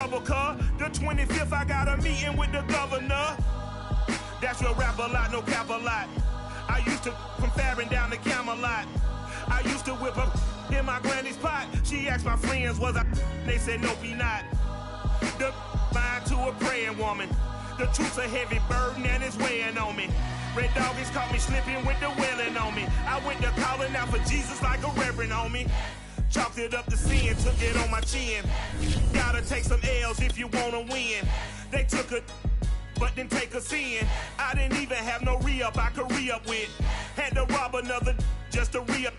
The 25th, I got a meeting with the governor. That's your rap a lot, no cap a lot. I used to from Farron down to Camelot. I used to whip up in my granny's pot. She asked my friends, was I? They said, nope, he not. The mind to a praying woman. The truth's a heavy burden and it's weighing on me. Red doggies caught me slipping with the wailing on me. I went to calling out for Jesus like a reverend on me. Chalked it up to sin, took it on my chin. Gotta take some L's if you wanna win. They took a, but didn't take a sin. I didn't even have no re-up I could re-up with. Had to rob another just to re-up.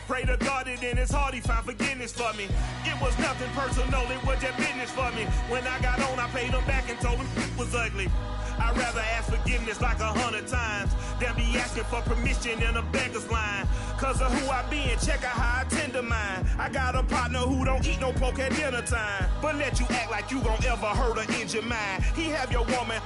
Pray to God that in his heart he found forgiveness for me. It was nothing personal, it was just business for me. When I got on, I paid him back and told him it was ugly. I'd rather ask forgiveness like 100 times than be asking for permission in a beggar's line. Cause of who I be and check out how I tend to mine. I got a partner who don't eat no pork at dinner time, but let you act like you gon' ever hurt or injure mine. He have your woman,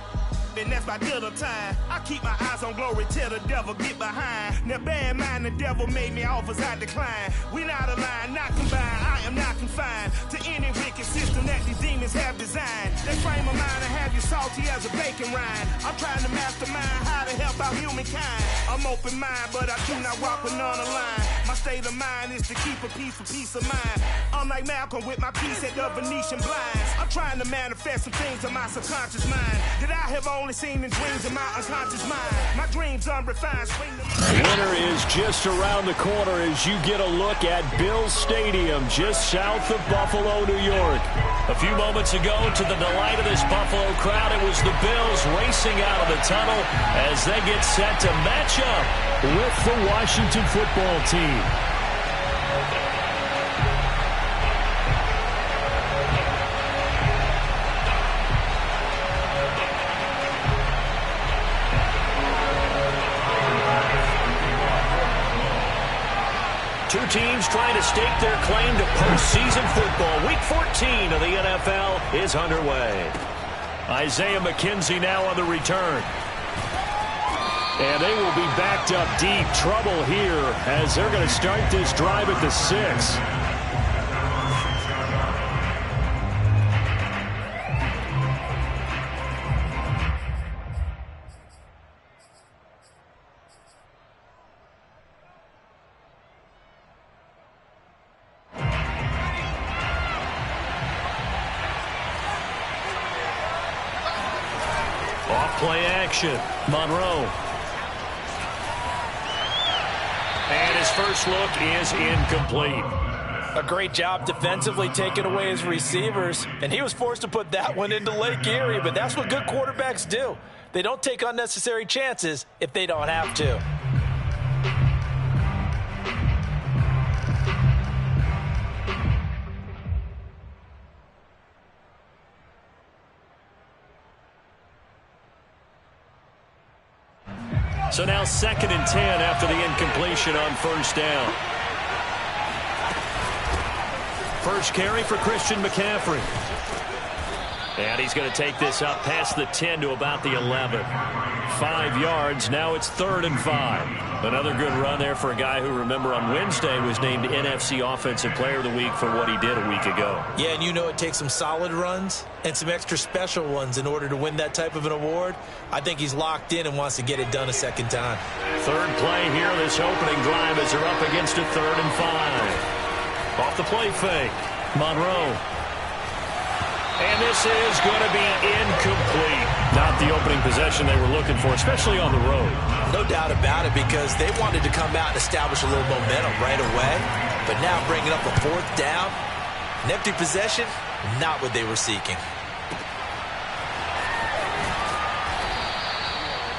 and that's by dinner time. I keep my eyes on glory till the devil get behind. Now bear in mind the devil made me offers I decline. We not aligned, not combined, I am not confined to any wicked system that these demons have designed. They frame of mind and have you salty as a bacon rind. I'm trying to mastermind how to help out humankind. I'm open mind, but I do not walk with none aligned. My state of mind is to keep a peace for peace of mind. I'm like Malcolm with my piece at the Venetian blinds. I'm trying to manifest some things in my subconscious mind that I have only seen in dreams in my unconscious mind. My dreams unrefined. The winner is just around the corner as you get a look at Bills Stadium just south of Buffalo, New York. A few moments ago, to the delight of this Buffalo crowd, it was the Bills racing out of the tunnel as they get set to match up with the Washington football team. Two teams trying to stake their claim to postseason football. Week 14 of the NFL is underway. Isaiah McKenzie now on the return. And they will be backed up deep. Trouble here as they're going to start this drive at the 6. Play action. Monroe. And his first look is incomplete. A great job defensively taking away his receivers, and he was forced to put that one into Lake Erie, but that's what good quarterbacks do. They don't take unnecessary chances if they don't have to. So now 2nd and 10 after the incompletion on first down. First carry for Christian McCaffrey. And he's going to take this up past the 10 to about the 11. 5 yards. Now it's 3rd and 5. Another good run there for a guy who, remember, on Wednesday was named NFC Offensive Player of the Week for what he did a week ago. Yeah, and you know it takes some solid runs and some extra special ones in order to win that type of an award. I think he's locked in and wants to get it done a second time. Third play here, this opening drive as they're up against a 3rd and 5. Off the play fake, Monroe. And this is going to be incomplete. Not the opening possession they were looking for, especially on the road. No doubt about it, because they wanted to come out and establish a little momentum right away. But now bringing up a 4th down, an empty possession, not what they were seeking.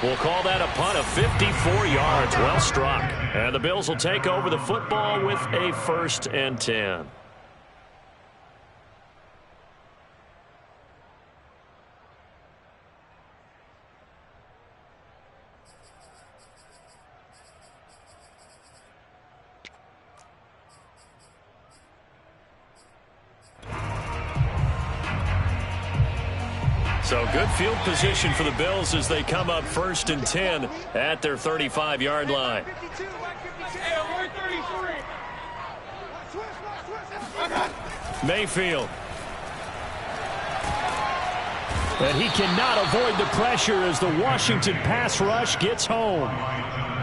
We'll call that a punt of 54 yards. Well struck. And the Bills will take over the football with a 1st and 10. So good field position for the Bills as they come up 1st and 10 at their 35-yard line. Mayfield. And he cannot avoid the pressure as the Washington pass rush gets home.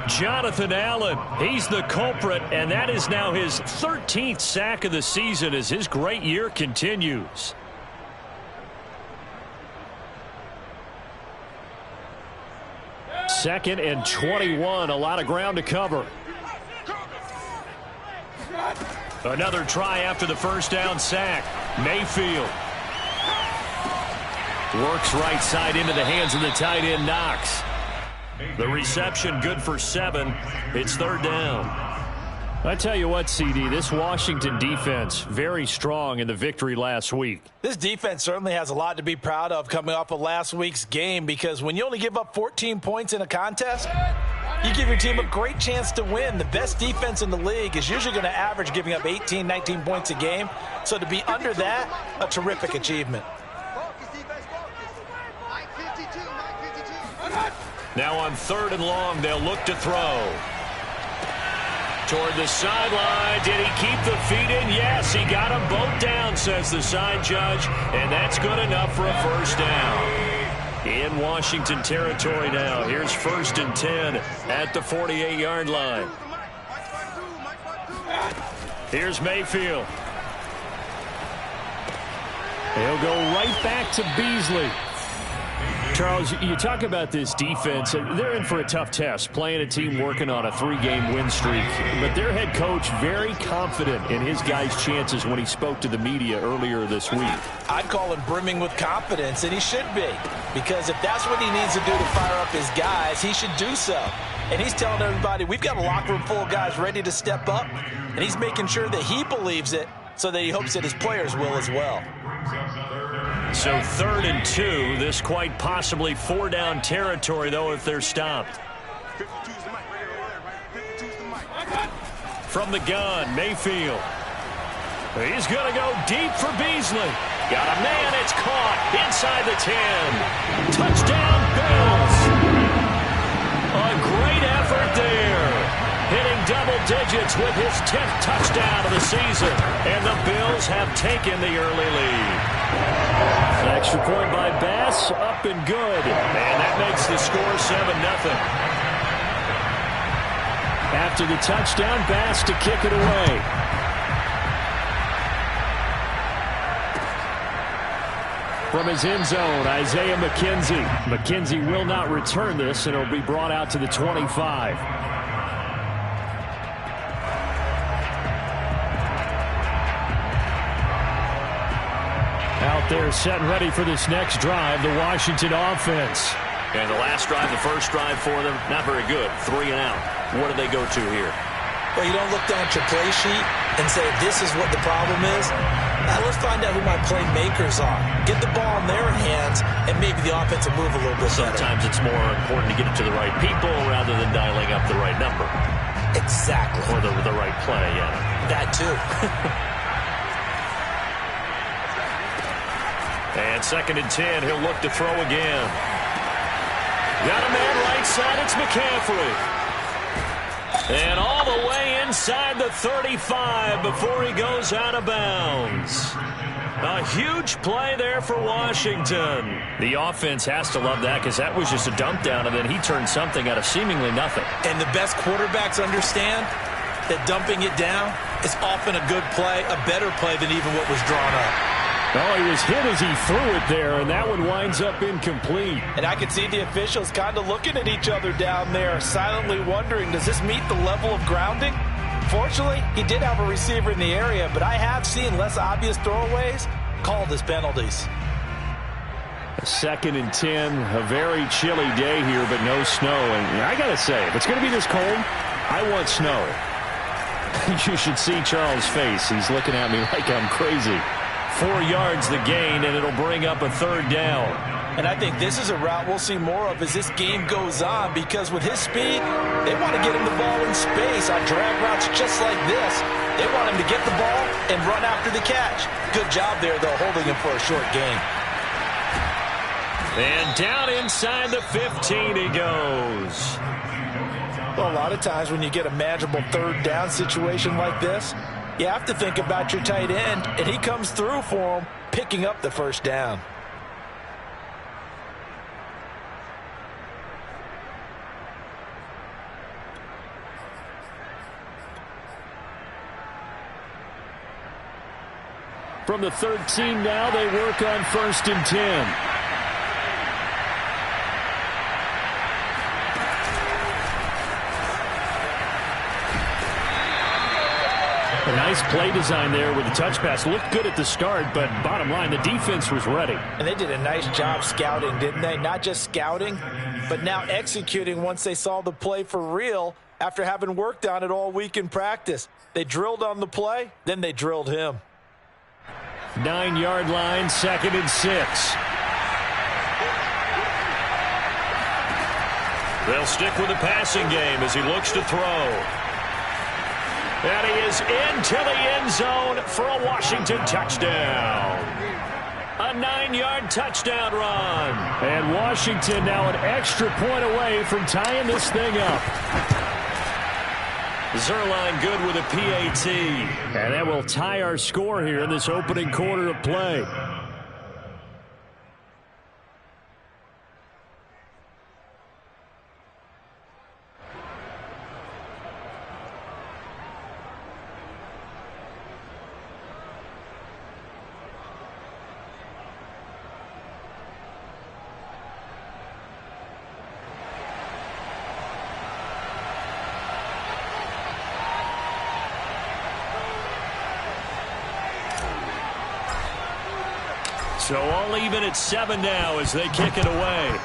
Jonathan Allen, he's the culprit, and that is now his 13th sack of the season as his great year continues. Second and 21, a lot of ground to cover. Another try after the first down sack. Mayfield works right side into the hands of the tight end, Knox. The reception good for 7. It's third down. I tell you what, CD, this Washington defense, very strong in the victory last week. This defense certainly has a lot to be proud of coming off of last week's game, because when you only give up 14 points in a contest, you give your team a great chance to win. The best defense in the league is usually going to average giving up 18, 19 points a game. So to be under that, a terrific achievement. Now on third and long, they'll look to throw. Toward the sideline. Did he keep the feet in? Yes, he got them both down, says the side judge. And that's good enough for a first down. In Washington territory now. Here's first and 10 at the 48-yard line. Here's Mayfield. He'll go right back to Beasley. Charles, you talk about this defense. They're in for a tough test, playing a team working on a 3-game win streak. But their head coach very confident in his guys' chances when he spoke to the media earlier this week. I'd call him brimming with confidence, and he should be. Because if that's what he needs to do to fire up his guys, he should do so. And he's telling everybody, we've got a locker room full of guys ready to step up. And he's making sure that he believes it so that he hopes that his players will as well. So third and 2, this quite possibly 4-down territory, though, if they're stopped. From the gun, Mayfield. He's going to go deep for Beasley. Got a man, it's caught inside the 10. Touchdown, Bills. A great effort there. Hitting double digits with his 10th touchdown of the season. And the Bills have taken the early lead. Extra point by Bass, up and good. And that makes the score 7-0. After the touchdown, Bass to kick it away. From his end zone, Isaiah McKenzie. McKenzie will not return this, and it'll be brought out to the 25. Out there set and ready for this next drive, the Washington offense. And the last drive, the first drive for them, not very good. 3 and out. What do they go to here? Well, you don't look down at your play sheet and say, this is what the problem is. Now let's find out who my playmakers are. Get the ball in their hands, and maybe the offense will move a little bit Sometimes better. It's more important to get it to the right people rather than dialing up the right number. Exactly. Or the right play, yeah. That too. And second and 10, he'll look to throw again. Got a man right side, it's McCaffrey. And all the way inside the 35 before he goes out of bounds. A huge play there for Washington. The offense has to love that, because that was just a dump down, and then he turned something out of seemingly nothing. And the best quarterbacks understand that dumping it down is often a good play, a better play than even what was drawn up. Oh, he was hit as he threw it there, and that one winds up incomplete. And I could see the officials kind of looking at each other down there, silently wondering, does this meet the level of grounding? Fortunately, he did have a receiver in the area, but I have seen less obvious throwaways called as penalties. Second and 10, a very chilly day here, but no snow. And I got to say, if it's going to be this cold, I want snow. You should see Charles' face. He's looking at me like I'm crazy. 4 yards the gain, and it'll bring up a third down. And I think this is a route we'll see more of as this game goes on, because with his speed, they want to get him the ball in space on drag routes just like this. They want him to get the ball and run after the catch. Good job there, though, holding him for a short gain. And down inside the 15 he goes. Well, a lot of times when you get a manageable third down situation like this, you have to think about your tight end, and he comes through for him, picking up the first down. From the 13 now, they work on 1st and 10. A nice play design there with the touch pass. Looked good at the start, but bottom line, the defense was ready. And they did a nice job scouting, didn't they? Not just scouting, but now executing once they saw the play for real after having worked on it all week in practice. They drilled on the play, then they drilled him. 9-yard line, 2nd and 6. They'll stick with the passing game as he looks to throw. And he is into the end zone for a Washington touchdown. A 9-yard touchdown run. And Washington now an extra point away from tying this thing up. Zerline good with a PAT. And that will tie our score here in this opening quarter of play. So all even at 7 now as they kick it away.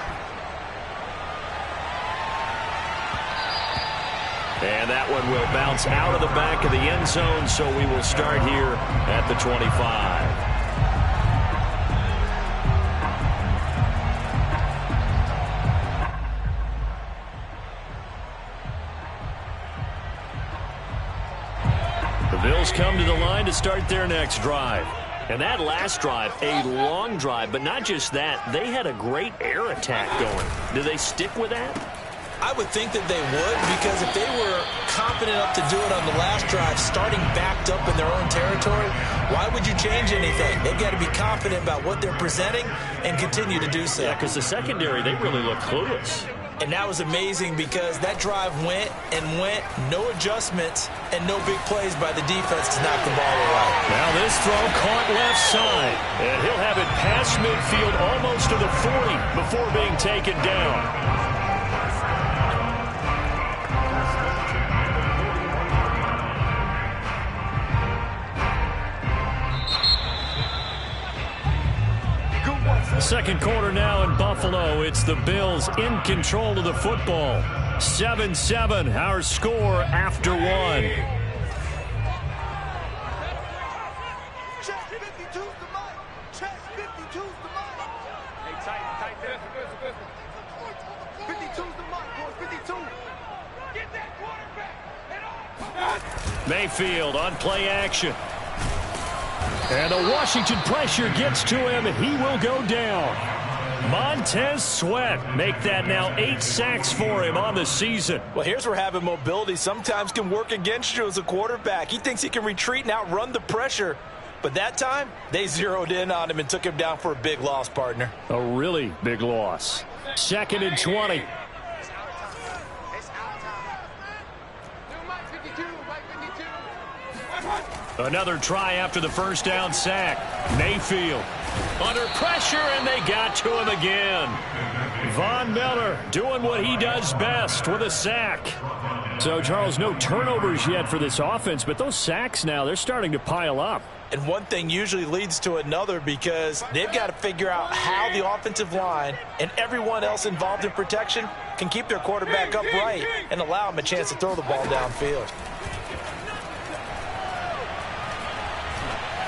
And that one will bounce out of the back of the end zone, so we will start here at the 25. The Bills come to the line to start their next drive. And that last drive, a long drive, but not just that. They had a great air attack going. Do they stick with that? I would think that they would, because if they were confident enough to do it on the last drive, starting backed up in their own territory, why would you change anything? They've got to be confident about what they're presenting and continue to do so. Yeah, because the secondary, they really look clueless. And that was amazing because that drive went and went, no adjustments, and no big plays by the defense to knock the ball away. Now this throw caught left side, and he'll have it past midfield almost to the 40 before being taken down. Second quarter now in Buffalo. It's the Bills in control of the football. 7-7, our score after one. Mayfield on play action. And the Washington pressure gets to him, and he will go down. Montez Sweat make that now 8 sacks for him on the season. Well, here's where having mobility sometimes can work against you as a quarterback. He thinks he can retreat and outrun the pressure. But that time, they zeroed in on him and took him down for a big loss, partner. A really big loss. 2nd and 20. Another try after the first down sack. Mayfield under pressure, and they got to him again. Von Miller doing what he does best with a sack. So, Charles, no turnovers yet for this offense, but those sacks now, they're starting to pile up. And one thing usually leads to another because they've got to figure out how the offensive line and everyone else involved in protection can keep their quarterback upright and allow him a chance to throw the ball downfield.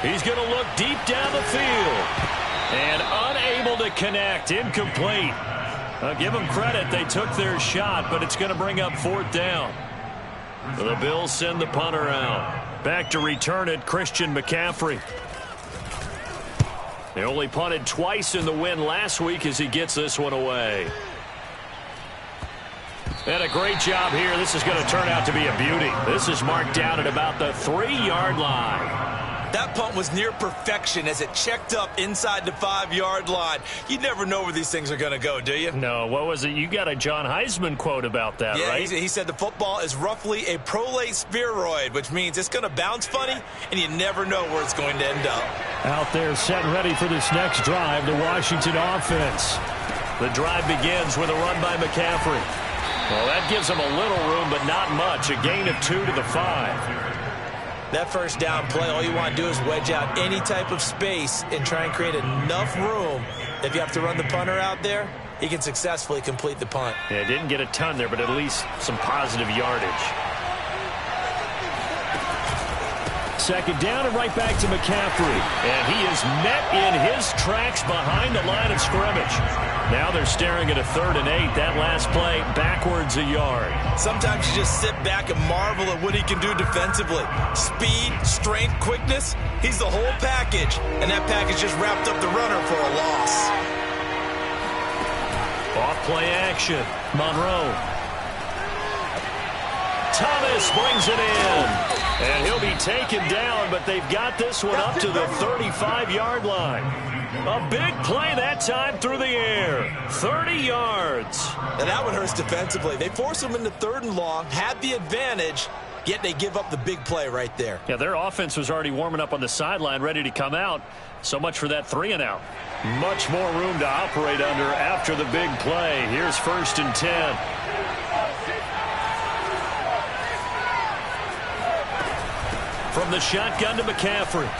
He's going to look deep down the field. And unable to connect. Incomplete. I'll give them credit. They took their shot, but it's going to bring up 4th down. The Bills send the punter out. Back to return it, Christian McCaffrey. They only punted twice in the win last week as he gets this one away. And a great job here. This is going to turn out to be a beauty. This is marked down at about the 3-yard line. That punt was near perfection as it checked up inside the 5-yard line. You never know where these things are going to go, do you? No, what was it? You got a John Heisman quote about that, right? Yeah, he said the football is roughly a prolate spheroid, which means it's going to bounce funny, and you never know where it's going to end up. Out there set and ready for this next drive, the Washington offense. The drive begins with a run by McCaffrey. Well, that gives him a little room, but not much. A gain of 2 to the 5. That first down play, all you want to do is wedge out any type of space and try and create enough room. If you have to run the punter out there, he can successfully complete the punt. Yeah, didn't get a ton there, but at least some positive yardage. Second down and right back to McCaffrey. And he is met in his tracks behind the line of scrimmage. Now they're staring at a 3rd and 8. That last play, backwards a yard. Sometimes you just sit back and marvel at what he can do defensively. Speed, strength, quickness, he's the whole package. And that package just wrapped up the runner for a loss. Off play action. Monroe. Thomas brings it in. And he'll be taken down, but they've got this one up to the 35-yard line. A big play that time through the air. 30 yards. And that one hurts defensively. They force him into 3rd and long, had the advantage, yet they give up the big play right there. Yeah, their offense was already warming up on the sideline, ready to come out. So much for that 3 and out. Much more room to operate under after the big play. Here's 1st and 10. From the shotgun to McCaffrey.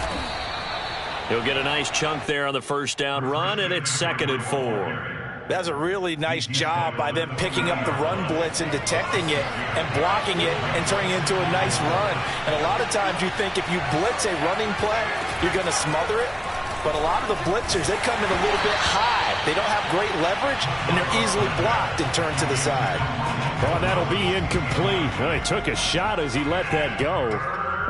He'll get a nice chunk there on the first down run, and it's 2nd and 4. That's a really nice job by them picking up the run blitz and detecting it and blocking it and turning it into a nice run. And a lot of times you think if you blitz a running play, you're going to smother it. But a lot of the blitzers, they come in a little bit high. They don't have great leverage, and they're easily blocked and turned to the side. Well, that'll be incomplete. Well, he took a shot as he let that go.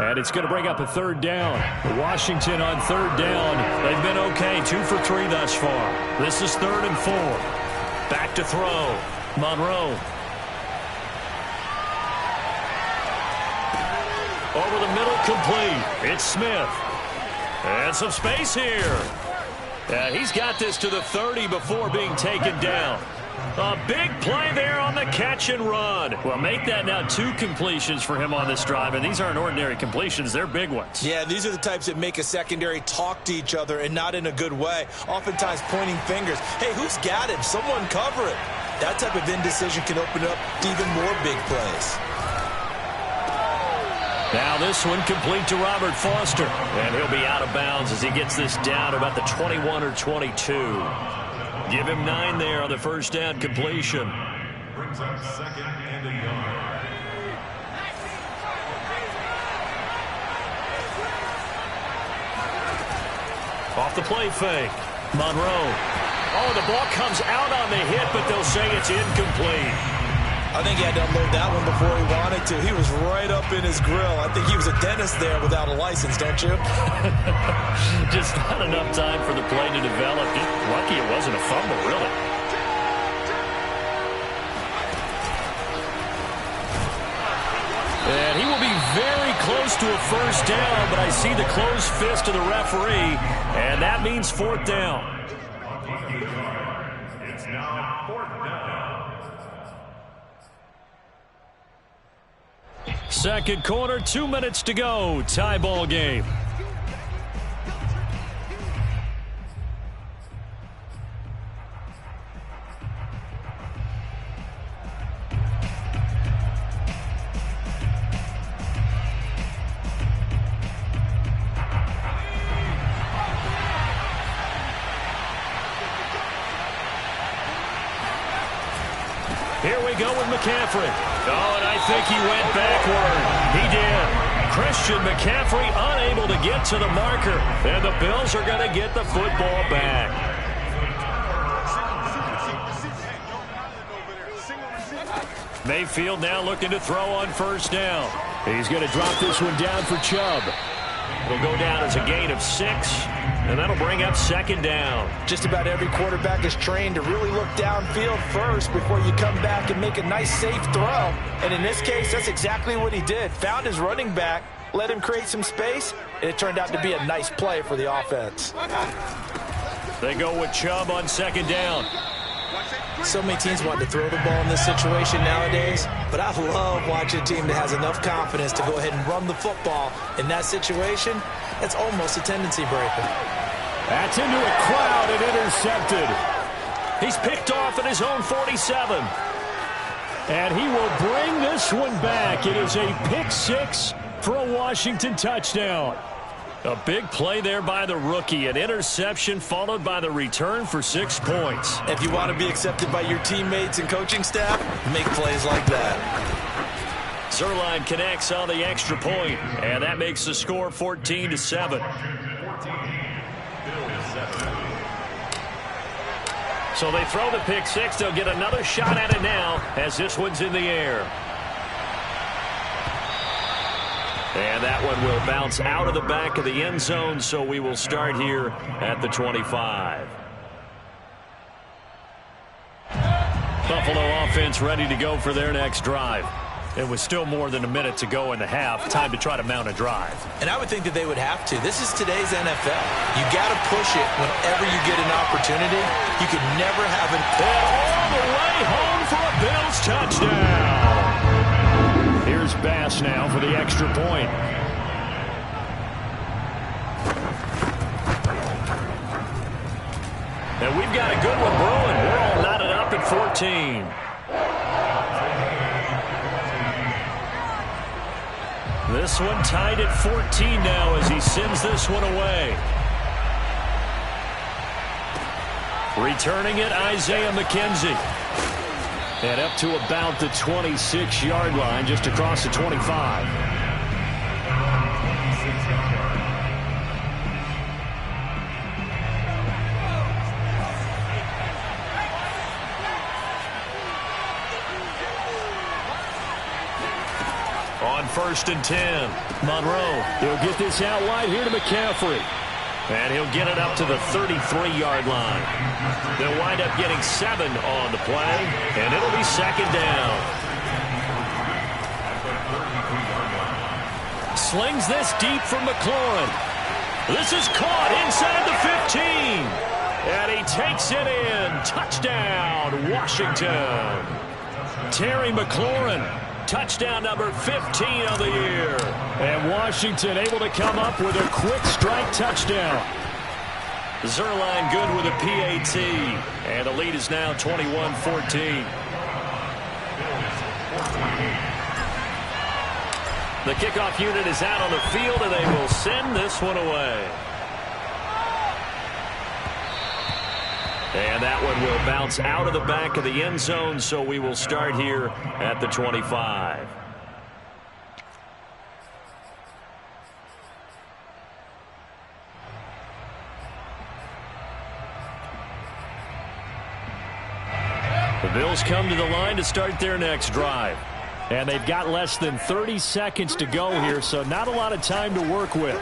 And it's going to bring up a 3rd down. Washington on 3rd down. They've been okay, 2 for 3 thus far. This is 3rd and 4. Back to throw. Monroe. Over the middle, complete. It's Smith. And some space here. And he's got this to the 30 before being taken down. A big play there on the catch and run. Well, make that now 2 completions for him on this drive, and these aren't ordinary completions. They're big ones. Yeah, these are the types that make a secondary talk to each other and not in a good way. Oftentimes pointing fingers. Hey, who's got him? Someone cover it. That type of indecision can open up to even more big plays. Now this one complete to Robert Foster. And he'll be out of bounds as he gets this down about the 21 or 22. Give him 9 there on the first down completion. Brings up 2nd and a yard. Off the play fake. Monroe. Oh, the ball comes out on the hit, but they'll say it's incomplete. I think he had to unload that one before he wanted to. He was right up in his grill. I think he was a dentist there without a license, don't you? Just not enough time for the play to develop. Just lucky it wasn't a fumble, really. And he will be very close to a first down, but I see the closed fist of the referee, and that means 4th down. It's now 4th down. Second quarter, 2 minutes to go. Tie ball game. Here we go with McCaffrey. Oh, and I think he went backward. He did. Christian McCaffrey unable to get to the marker. And the Bills are going to get the football back. Mayfield now looking to throw on first down. He's going to drop this one down for Chubb. It'll go down as a gain of 6, and that'll bring up 2nd down. Just about every quarterback is trained to really look downfield first before you come back and make a nice, safe throw. And in this case, that's exactly what he did. Found his running back, let him create some space, It turned out to be a nice play for the offense. They go with Chubb on second down. So many teams want to throw the ball in this situation nowadays, but I love watching a team that has enough confidence to go ahead and run the football. In that situation, that's almost a tendency breaker. That's into a crowd and intercepted. He's picked off at his own 47. And he will bring this one back. It is a pick six for a Washington touchdown. A big play there by the rookie. An interception followed by the return for 6 points. If you want to be accepted by your teammates and coaching staff, make plays like that. Zerline connects on the extra point, and that makes the score 14-7. So they throw the pick six. They'll get another shot at it now as this one's in the air. And that one will bounce out of the back of the end zone, so we will start here at the 25. Buffalo offense ready to go for their next drive. It was still more than a minute to go in the half. Time to try to mount a drive. And I would think that they would have to. This is today's NFL. You got to push it whenever you get an opportunity. You can never have an... And all the way home for a Bills touchdown. Here's Bass now for the extra point. And we've got a good one brewing. We're all knotted up at 14. This one tied at 14 now as he sends this one away. Returning it, Isaiah McKenzie. And up to about the 26-yard line, just across the 25. On 1st and 10, Monroe. He'll get this out wide here to McCaffrey. And he'll get it up to the 33-yard line. They'll wind up getting 7 on the play, and it'll be second down. Slings this deep from McLaurin. This is caught inside the 15. And he takes it in. Touchdown, Washington. Terry McLaurin. Touchdown number 15 of the year. And Washington able to come up with a quick strike touchdown. Zerline good with a PAT. And the lead is now 21-14. The kickoff unit is out on the field, and they will send this one away. And that one will bounce out of the back of the end zone, so we will start here at the 25. The Bills come to the line to start their next drive. And they've got less than 30 seconds to go here, so not a lot of time to work with.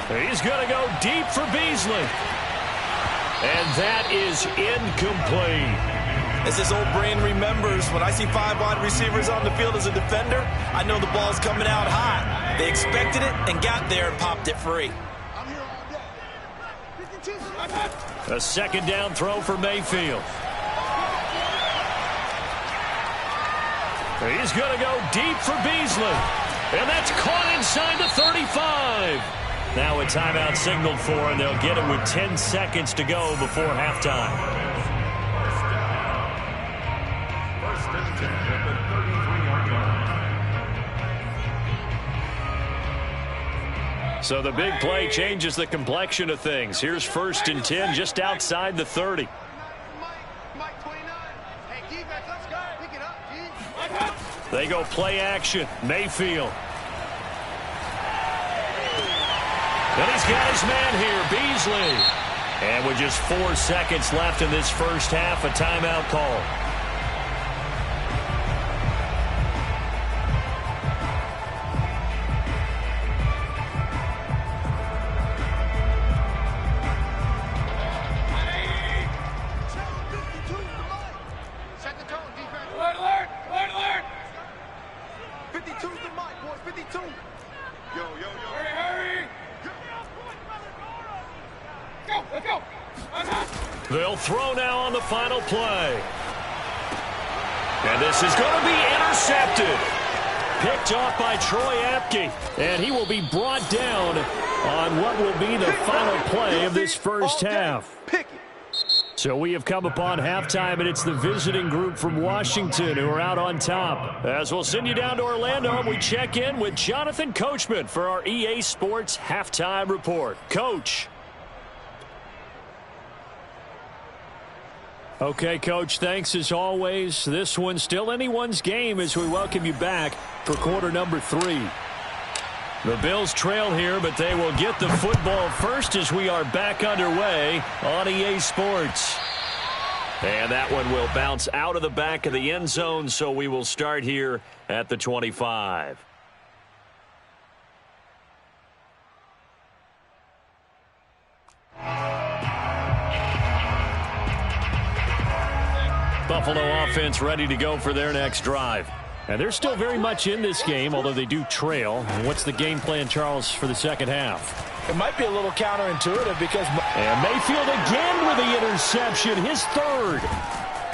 He's going to go deep for Beasley. And that is incomplete. As his old brain remembers, when I see 5 wide receivers on the field as a defender, I know the ball's coming out hot. They expected it and got there and popped it free. A second down throw for Mayfield. He's going to go deep for Beasley. And that's caught inside the 35. Now a timeout signaled for, and they'll get it with 10 seconds to go before halftime. So the big play changes the complexion of things. Here's 1st and 10 just outside the 30. They go play action. Mayfield. And he's got his man here, Beasley. And with just 4 seconds left in this first half, a timeout call. Set the tone, defense. Alert, alert, alert, alert. 52's the mic, boys, 52. Yo, yo, yo. They'll throw now on the final play. And this is going to be intercepted. Picked off by Troy Apke. And he will be brought down on what will be the final play of this first half. So we have come upon halftime, and it's the visiting group from Washington who are out on top. As we'll send you down to Orlando, and we check in with Jonathan Coachman for our EA Sports Halftime Report. Coach. Okay, Coach, thanks as always. This one's still anyone's game as we welcome you back for quarter number 3. The Bills trail here, but they will get the football first as we are back underway on EA Sports. And that one will bounce out of the back of the end zone, so we will start here at the 25. Buffalo offense ready to go for their next drive. And they're still very much in this game, although they do trail. What's the game plan, Charles, for the second half? It might be a little counterintuitive because... And Mayfield again with the interception, his third.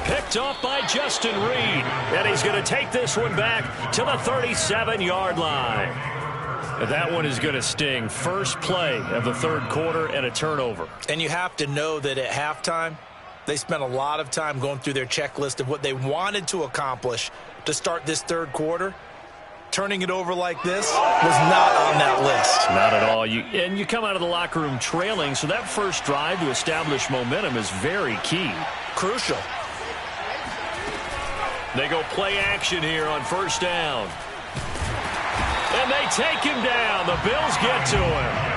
Picked off by Justin Reed. And he's going to take this one back to the 37-yard line. And that one is going to sting. First play of the third quarter and a turnover. And you have to know that at halftime, they spent a lot of time going through their checklist of what they wanted to accomplish to start this third quarter. Turning it over like this was not on that list. Not at all. And you come out of the locker room trailing, so that first drive to establish momentum is very key. Crucial. They go play action here on first down. And they take him down. The Bills get to him.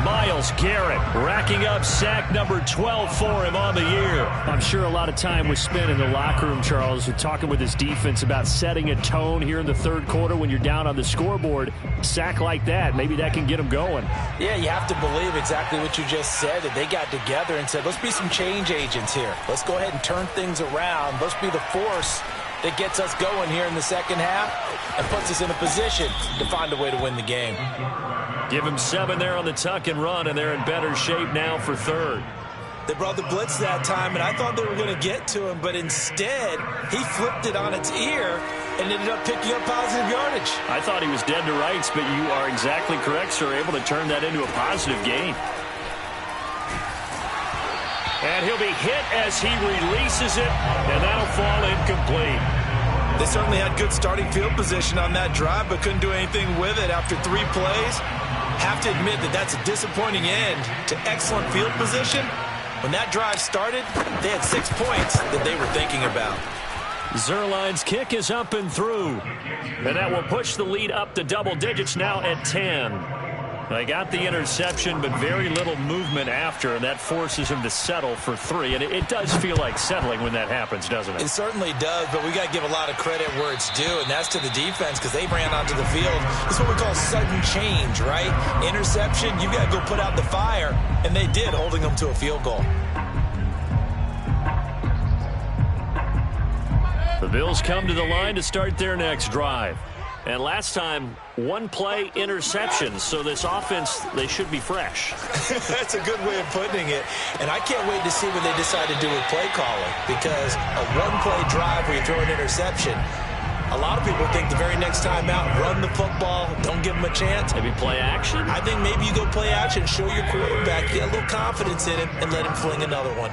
Myles Garrett racking up sack number 12 for him on the year. I'm sure a lot of time was spent in the locker room, Charles, talking with his defense about setting a tone here in the third quarter when you're down on the scoreboard. Sack like that, maybe that can get them going. Yeah, you have to believe exactly what you just said, that they got together and said, let's be some change agents here. Let's go ahead and turn things around. Let's be the force that gets us going here in the second half and puts us in a position to find a way to win the game. Give him 7 there on the tuck and run, and they're in better shape now for third. They brought the blitz that time, and I thought they were going to get to him, but instead, he flipped it on its ear and ended up picking up positive yardage. I thought he was dead to rights, but you are exactly correct, sir, able to turn that into a positive gain. And he'll be hit as he releases it, and that'll fall incomplete. They certainly had good starting field position on that drive, but couldn't do anything with it after 3 plays. Have to admit that that's a disappointing end to excellent field position. When that drive started, they had 6 points that they were thinking about. Zerline's kick is up and through. And that will push the lead up to double digits now at 10. They got the interception, but very little movement after, and that forces him to settle for 3. And it does feel like settling when that happens, doesn't it? It certainly does, but we got to give a lot of credit where it's due, and that's to the defense because they ran onto the field. This is what we call sudden change, right? Interception, you got to go put out the fire, and they did, holding them to a field goal. The Bills come to the line to start their next drive. And last time, 1 play interception, so this offense, they should be fresh. That's a good way of putting it. And I can't wait to see what they decide to do with play calling, because a 1-play drive where you throw an interception, a lot of people think the very next time out, run the football, don't give them a chance. Maybe play action? I think maybe you go play action, show your quarterback, get a little confidence in him, and let him fling another one.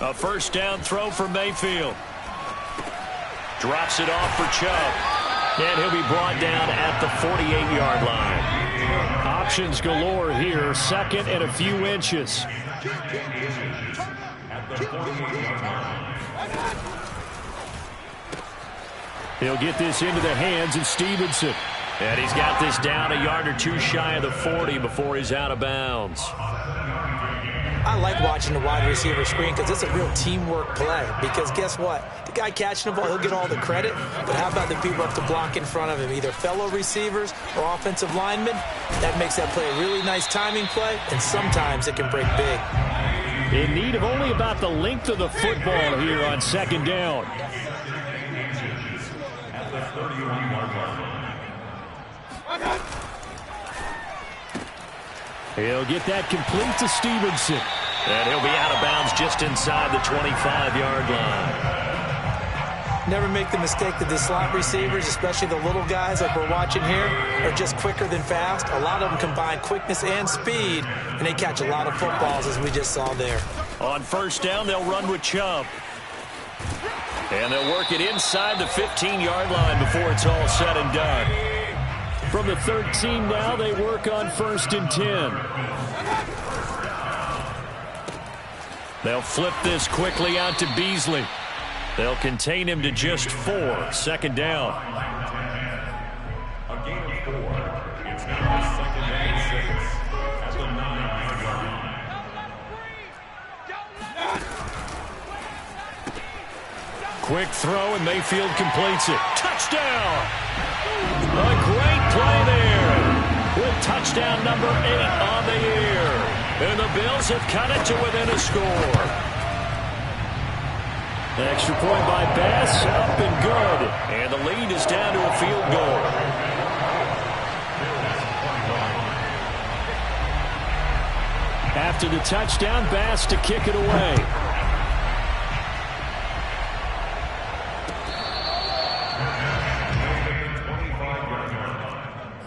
A first down throw for Mayfield. Drops it off for Chubb. And he'll be brought down at the 48-yard line. Options galore here. Second and a few inches. He'll get this into the hands of Stevenson. And he's got this down a yard or 2 shy of the 40 before he's out of bounds. I like watching the wide receiver screen because it's a real teamwork play. Because guess what? The guy catching the ball, he'll get all the credit. But how about the people up to block in front of him? Either fellow receivers or offensive linemen. That makes that play a really nice timing play. And sometimes it can break big. In need of only about the length of the football here on second down. At the 31-yard line. He'll get that complete to Stevenson. And he'll be out of bounds just inside the 25-yard line. Never make the mistake that the slot receivers, especially the little guys like we're watching here, are just quicker than fast. A lot of them combine quickness and speed, and they catch a lot of footballs, as we just saw there. On first down, they'll run with Chubb. And they'll work it inside the 15-yard line before it's all said and done. From the 13 now, they work on 1st and 10. They'll flip this quickly out to Beasley. They'll contain him to just 4. 2nd down. A gain of 4. It's now 2nd and 6 at the 9-yard line. Quick throw, and Mayfield completes it. Touchdown! A great play there with touchdown number 8 on the year. And the Bills have cut it to within a score. The extra point by Bass, up and good. And the lead is down to a field goal. After the touchdown, Bass to kick it away.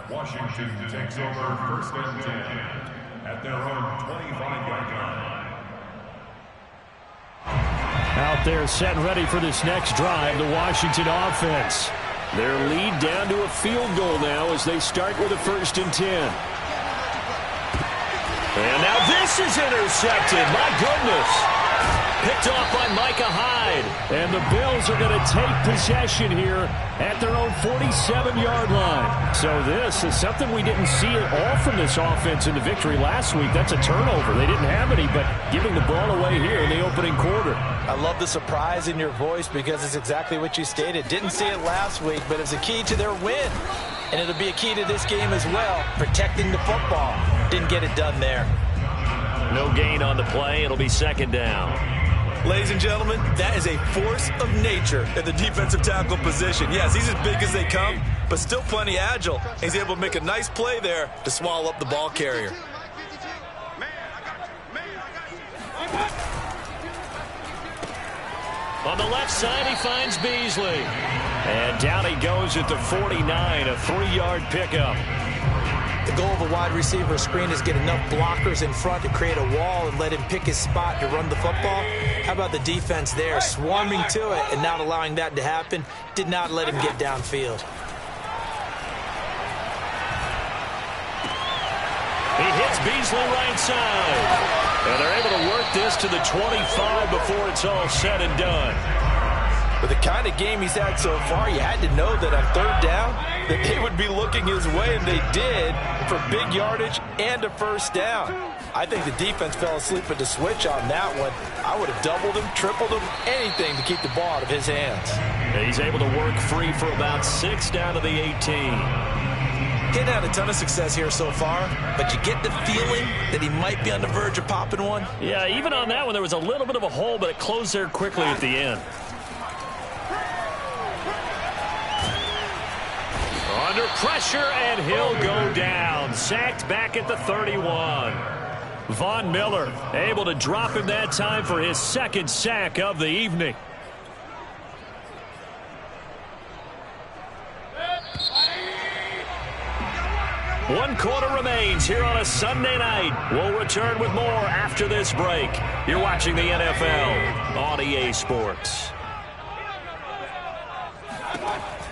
Washington takes over 1st and 10 at their own 25-yard line. Out there set and ready for this next drive, the Washington offense. Their lead down to a field goal now as they start with a 1st and 10. And now this is intercepted. My goodness. Picked off by Micah Hyde. And the Bills are going to take possession here at their own 47-yard line. So this is something we didn't see at all from this offense in the victory last week. That's a turnover. They didn't have any, but giving the ball away here in the opening quarter. I love the surprise in your voice because it's exactly what you stated. Didn't see it last week, but it's a key to their win. And it'll be a key to this game as well, protecting the football. Didn't get it done there. No gain on the play. It'll be 2nd down. Ladies and gentlemen, that is a force of nature in the defensive tackle position. Yes, he's as big as they come, but still plenty agile. He's able to make a nice play there to swallow up the ball carrier. On the left side, he finds Beasley. And down he goes at the 49, a 3-yard pickup. The goal of a wide receiver screen is get enough blockers in front to create a wall and let him pick his spot to run the football. How about the defense there, swarming to it and not allowing that to happen? Did not let him get downfield. He hits Beasley right side. And they're able to work this to the 25 before it's all said and done. With the kind of game he's had so far, you had to know that on 3rd down, that they would be looking his way, and they did, for big yardage and a 1st down. I think the defense fell asleep at the switch on that one. I would have doubled him, tripled him, anything to keep the ball out of his hands. He's able to work free for about 6 down to the 18. Getting had a ton of success here so far, but you get the feeling that he might be on the verge of popping one. Yeah, even on that one, there was a little bit of a hole, but it closed there quickly at the end. Under pressure, and he'll go down. Sacked back at the 31. Von Miller able to drop him that time for his 2nd sack of the evening. One quarter remains here on a Sunday night. We'll return with more after this break. You're watching the NFL on EA Sports.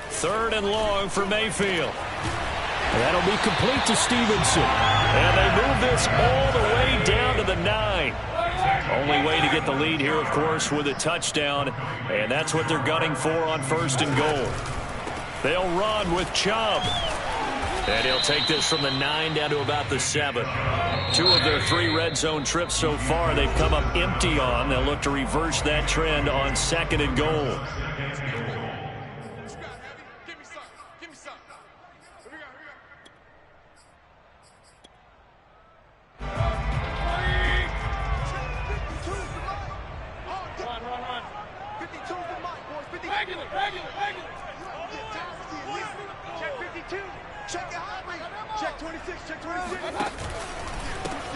3rd and long for Mayfield. That'll be complete to Stevenson. And they move this all the way down to the 9. Only way to get the lead here, of course, with a touchdown. And that's what they're gunning for on 1st and goal. They'll run with Chubb. And he'll take this from the 9 down to about the 7. 2 of their 3 red zone trips so far they've come up empty on. They'll look to reverse that trend on 2nd and goal. Check it, Check 26. Check 26.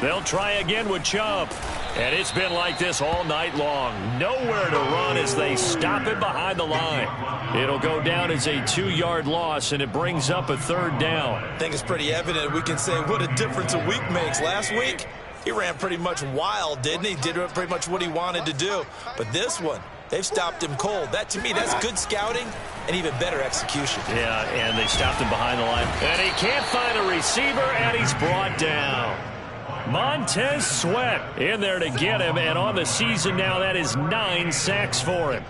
They'll try again with Chubb. And it's been like this all night long. Nowhere to run as they stop him behind the line. It'll go down as a 2-yard loss, and it brings up a 3rd down. I think it's pretty evident. We can say what a difference a week makes. Last week, he ran pretty much wild, didn't he? Did pretty much what he wanted to do. But this one, they've stopped him cold. That, to me, that's good scouting and even better execution. Yeah, and they stopped him behind the line. And he can't find a receiver, and he's brought down. Montez Sweat in there to get him, and on the season now, that is 9 sacks for him.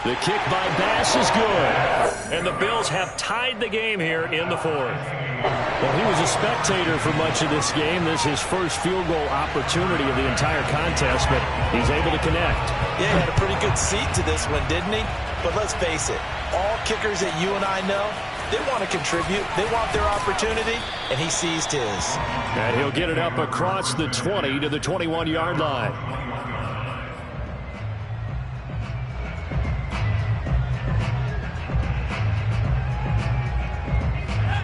The kick by Bass is good. And the Bills have tied the game here in the 4th. Well, he was a spectator for much of this game. This is his first field goal opportunity of the entire contest, but he's able to connect. Yeah, he had a pretty good seat to this one, didn't he? But let's face it, all kickers that you and I know, they want to contribute. They want their opportunity, and he seized his. And he'll get it up across the 20 to the 21-yard line.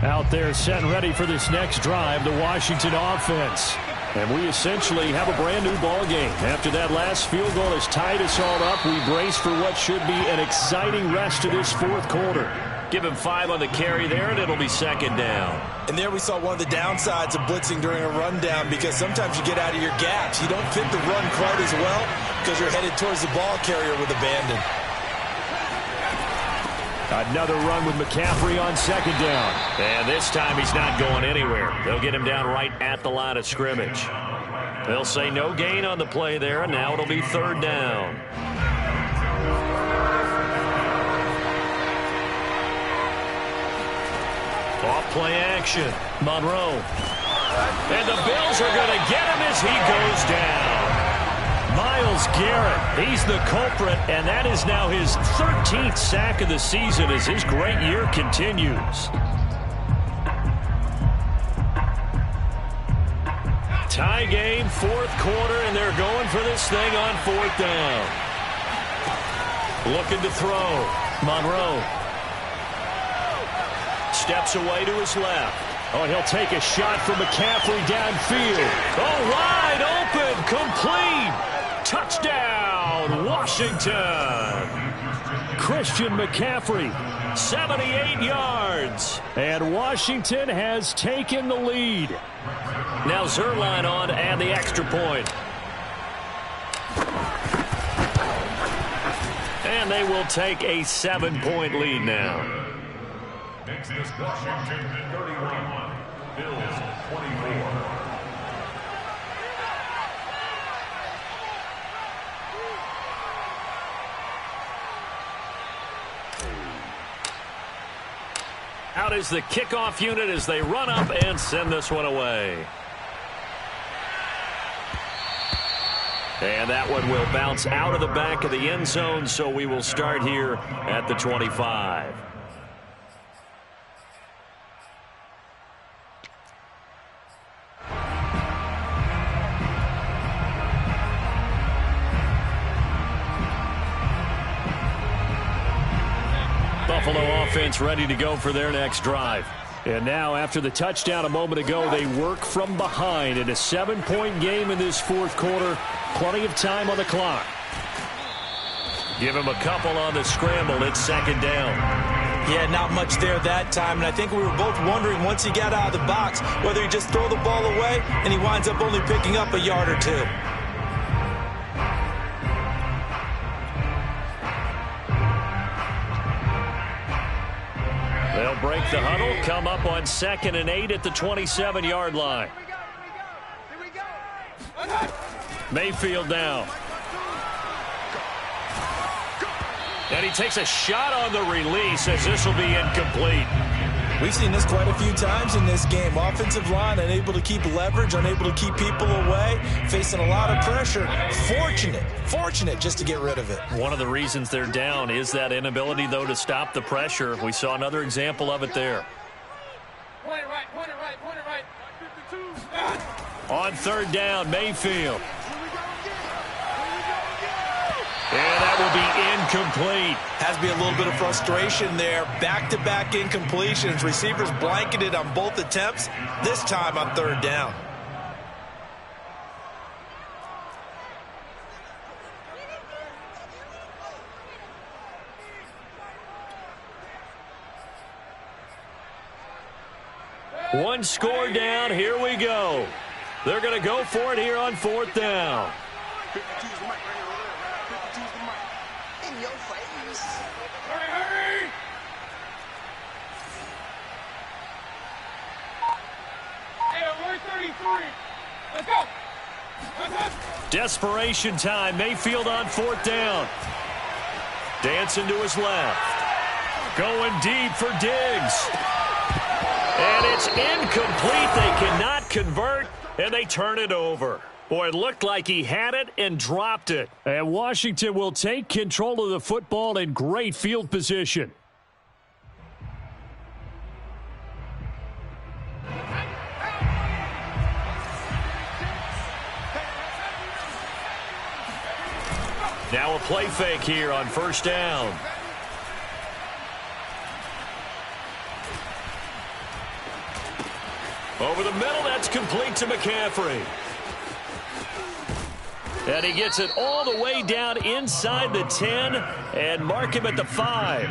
Out there set and ready for this next drive, the Washington offense. And we essentially have a brand new ball game. After that last field goal has tied us all up, we brace for what should be an exciting rest of this 4th quarter. Give him 5 on the carry there, and it'll be 2nd down. And there we saw one of the downsides of blitzing during a rundown, because sometimes you get out of your gaps. You don't fit the run quite as well because you're headed towards the ball carrier with abandon. Another run with McCaffrey on 2nd down. And this time he's not going anywhere. They'll get him down right at the line of scrimmage. They'll say no gain on the play there, and now it'll be 3rd down. Off play action. Monroe. And the Bills are going to get him as he goes down. Myles Garrett, he's the culprit, and that is now his 13th sack of the season as his great year continues. Tie game, 4th quarter, and they're going for this thing on 4th down. Looking to throw. Monroe. Steps away to his left. Oh, he'll take a shot from McCaffrey downfield. Oh, wide open, complete. Touchdown, Washington. Christian McCaffrey, 78 yards. And Washington has taken the lead. Now Zerline on and the extra point. And they will take a 7-point lead now. Makes this Washington 31, Bills 24. Out is the kickoff unit as they run up and send this one away. And that one will bounce out of the back of the end zone, so we will start here at the 25. Buffalo offense ready to go for their next drive. And now, after the touchdown a moment ago, they work from behind in a 7-point game in this 4th quarter. Plenty of time on the clock. Give him a couple on the scramble. It's 2nd down. Yeah, not much there that time, and I think we were both wondering once he got out of the box whether he just throw the ball away and he winds up only picking up a yard or 2. They'll break the huddle, come up on 2nd and 8 at the 27-yard line. Mayfield down. And he takes a shot on the release as this will be incomplete. We've seen this quite a few times in this game. Offensive line unable to keep leverage, unable to keep people away, facing a lot of pressure. Fortunate just to get rid of it. One of the reasons they're down is that inability, though, to stop the pressure. We saw another example of it there. Point it right. On 3rd down, Mayfield. And that will be incomplete. Has to be a little bit of frustration there. Back-to-back incompletions. Receivers blanketed on both attempts, this time on third down. One score down. Here we go. They're going to go for it here on fourth down. In your face. Hurry! Hey, we're 33. Let's go. Desperation time. Mayfield on fourth down. Dancing to his left. Going deep for Diggs. And it's incomplete. They cannot convert, and they turn it over. Boy, it looked like he had it and dropped it. And Washington will take control of the football in great field position. Now a play fake here on first down. Over the middle, that's complete to McCaffrey. And he gets it all the way down inside the 10 and mark him at the 5.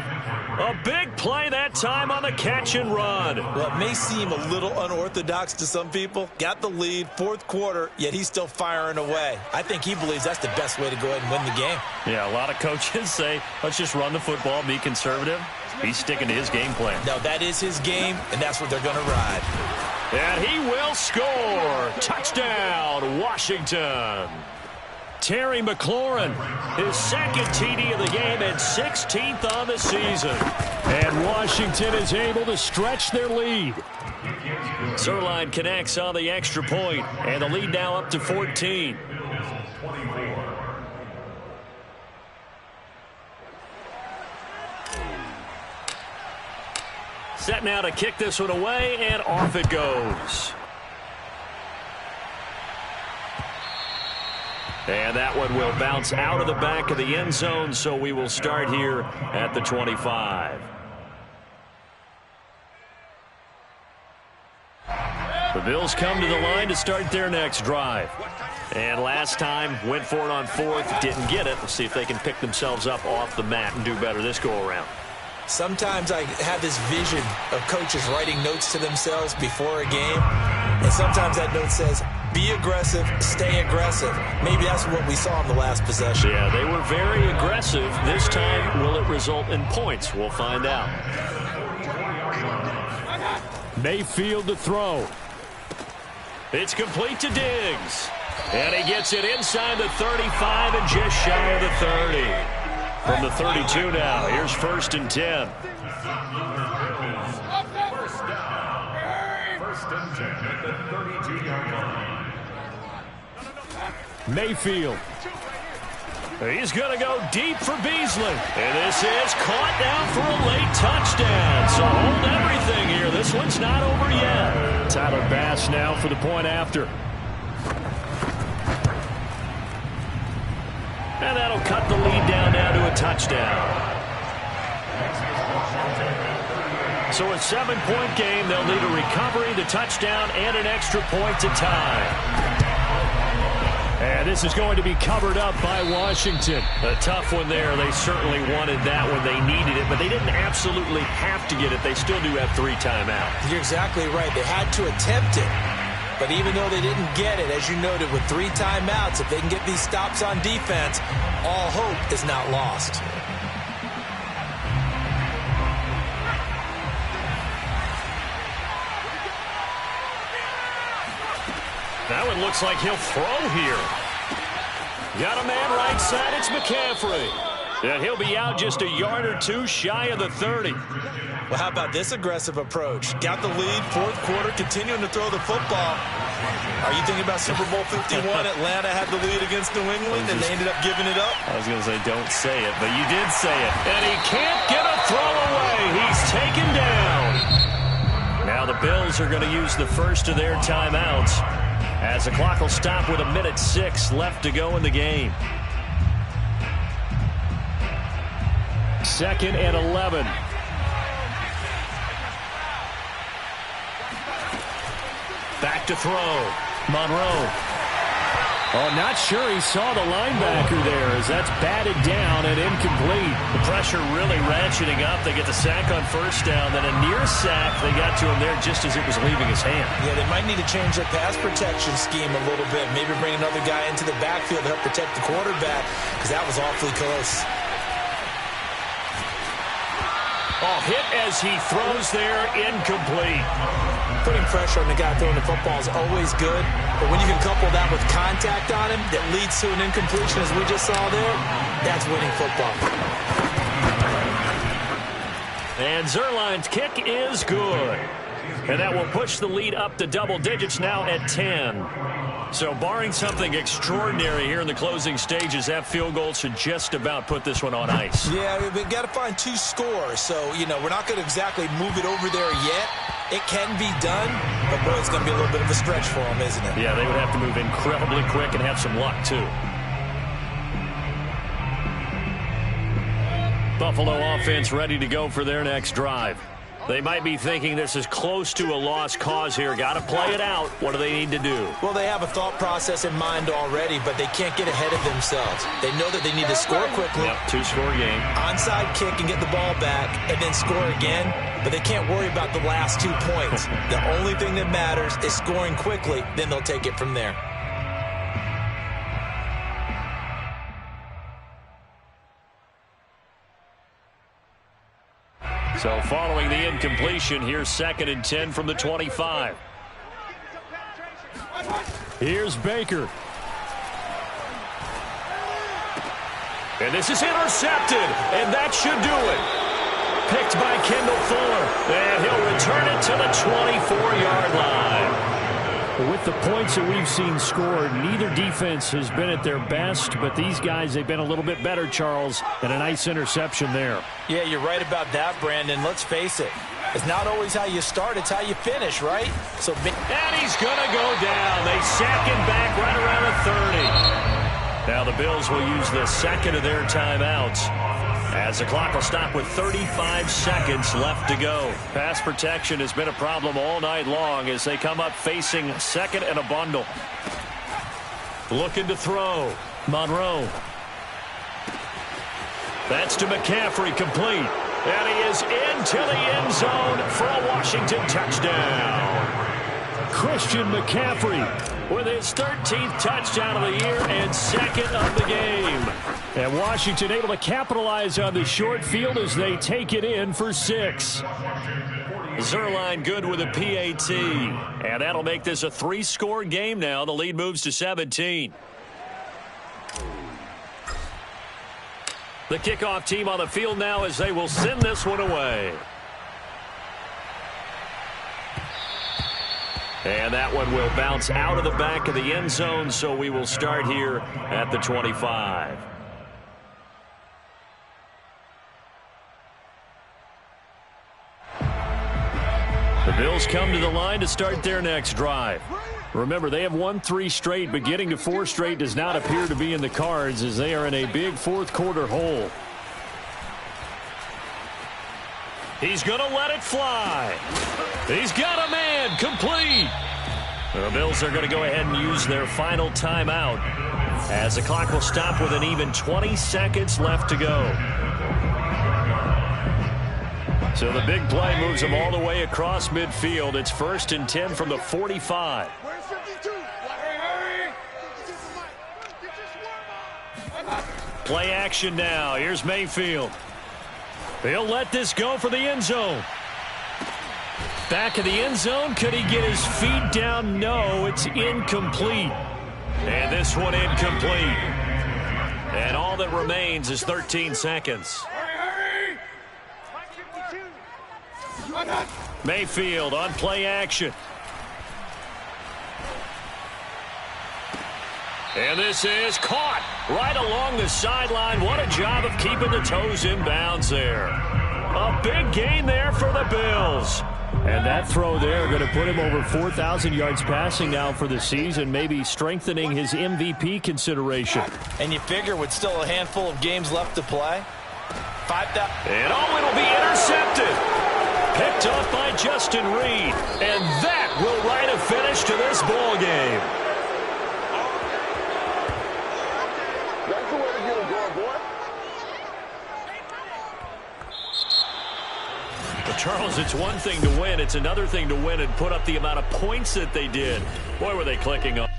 A big play that time on the catch and run. Well, it may seem a little unorthodox to some people. Got the lead, fourth quarter, yet he's still firing away. I think he believes that's the best way to go ahead and win the game. Yeah, a lot of coaches say, let's just run the football, be conservative. He's sticking to his game plan. No, that is his game, and that's what they're going to ride. And he will score. Touchdown, Washington. Terry McLaurin, his second TD of the game and 16th on the season. And Washington is able to stretch their lead. Zerline connects on the extra point, and the lead now up to 14. Set now to kick this one away, and off it goes. And that one will bounce out of the back of the end zone, so we will start here at the 25. The Bills come to the line to start their next drive. And last time, went for it on fourth, didn't get it. Let's see if they can pick themselves up off the mat and do better this go-around. Sometimes I have this vision of coaches writing notes to themselves before a game, and sometimes that note says, be aggressive, stay aggressive. Maybe that's what we saw in the last possession. Yeah, they were very aggressive. This time, will it result in points? We'll find out. Mayfield to throw. It's complete to Diggs. And he gets it inside the 35 and just shy of the 30. From the 32 now, here's 1st and 10. First and 10 at the 32-yard line. Mayfield. He's going to go deep for Beasley. And this is caught down for a late touchdown. So hold everything here. This one's not over yet. Tyler Bass now for the point after. And that'll cut the lead down now to a touchdown. So a 7-point game. They'll need a recovery, the touchdown, and an extra point to tie. And this is going to be covered up by Washington. A tough one there. They certainly wanted that when they needed it, but they didn't absolutely have to get it. They still do have 3 timeouts. You're exactly right. They had to attempt it. But even though they didn't get it, as you noted, with 3 timeouts, if they can get these stops on defense, all hope is not lost. That one looks like he'll throw here. Got a man right side, it's McCaffrey. And he'll be out just a yard or 2 shy of the 30. Well, how about this aggressive approach? Got the lead, fourth quarter, continuing to throw the football. Are you thinking about Super Bowl 51? Atlanta had the lead against New England, and they ended up giving it up? I was going to say, don't say it, but you did say it. And he can't get a throw away. He's taken down. Now the Bills are going to use the first of their timeouts, as the clock will stop with 1:06 left to go in the game. 2nd and 11. Back to throw. Monroe. Oh, not sure he saw the linebacker there as that's batted down and incomplete. The pressure really ratcheting up. They get the sack on first down, then a near sack. They got to him there just as it was leaving his hand. Yeah, they might need to change their pass protection scheme a little bit. Maybe bring another guy into the backfield to help protect the quarterback because that was awfully close. Oh, hit as he throws there, incomplete. Putting pressure on the guy throwing the football is always good, but when you can couple that with contact on him that leads to an incompletion as we just saw there, that's winning football. And Zuerlein's kick is good. And that will push the lead up to double digits now at 10. So barring something extraordinary here in the closing stages, that field goal should just about put this one on ice. Yeah, we've got to find 2 scores. So, we're not going to exactly move it over there yet. It can be done, but, boy, it's going to be a little bit of a stretch for them, isn't it? Yeah, they would have to move incredibly quick and have some luck, too. Buffalo offense ready to go for their next drive. They might be thinking this is close to a lost cause here. Got to play it out. What do they need to do? Well, they have a thought process in mind already, but they can't get ahead of themselves. They know that they need to score quickly. Yep, 2-score game. Onside kick and get the ball back and then score again, but they can't worry about the last 2 points. The only thing that matters is scoring quickly, then they'll take it from there. So following the incompletion, here's 2nd and 10 from the 25. Here's Baker. And this is intercepted, and that should do it. Picked by Kendall Fuller, and he'll return it to the 24-yard line. With the points that we've seen scored, neither defense has been at their best, but these guys, they've been a little bit better, Charles, and a nice interception there. Yeah, you're right about that, Brandon. Let's face it. It's not always how you start, it's how you finish, right? And he's going to go down. They sack him back right around the 30. Now the Bills will use the second of their timeouts, as the clock will stop with 35 seconds left to go. Pass protection has been a problem all night long as they come up facing 2nd and a bundle. Looking to throw. Monroe. That's to McCaffrey, complete. And he is into the end zone for a Washington touchdown. Christian McCaffrey with his 13th touchdown of the year and 2nd of the game. And Washington able to capitalize on the short field as they take it in for 6. Zuerlein good with a PAT. And that'll make this a 3-score game now. The lead moves to 17. The kickoff team on the field now as they will send this one away. And that one will bounce out of the back of the end zone, so we will start here at the 25. The Bills come to the line to start their next drive. Remember, they have won 3 straight, but getting to 4 straight does not appear to be in the cards as they are in a big fourth-quarter hole. He's going to let it fly. He's got a man, complete. The Bills are going to go ahead and use their final timeout as the clock will stop with an even 20 seconds left to go. So the big play moves them all the way across midfield. It's 1st and 10 from the 45. Play action now. Here's Mayfield. He'll let this go for the end zone. Back of the end zone. Could he get his feet down? No, it's incomplete. And this one incomplete. And all that remains is 13 seconds. Mayfield on play action. And this is caught right along the sideline. What a job of keeping the toes in bounds there. A big gain there for the Bills. And that throw there going to put him over 4,000 yards passing now for the season, maybe strengthening his MVP consideration. And you figure with still a handful of games left to play, And it'll be intercepted. Picked off by Justin Reed. And that will write a finish to this ball game. That's the way to get it going, boy. But Charles, it's one thing to win. It's another thing to win and put up the amount of points that they did. Boy, were they clicking on.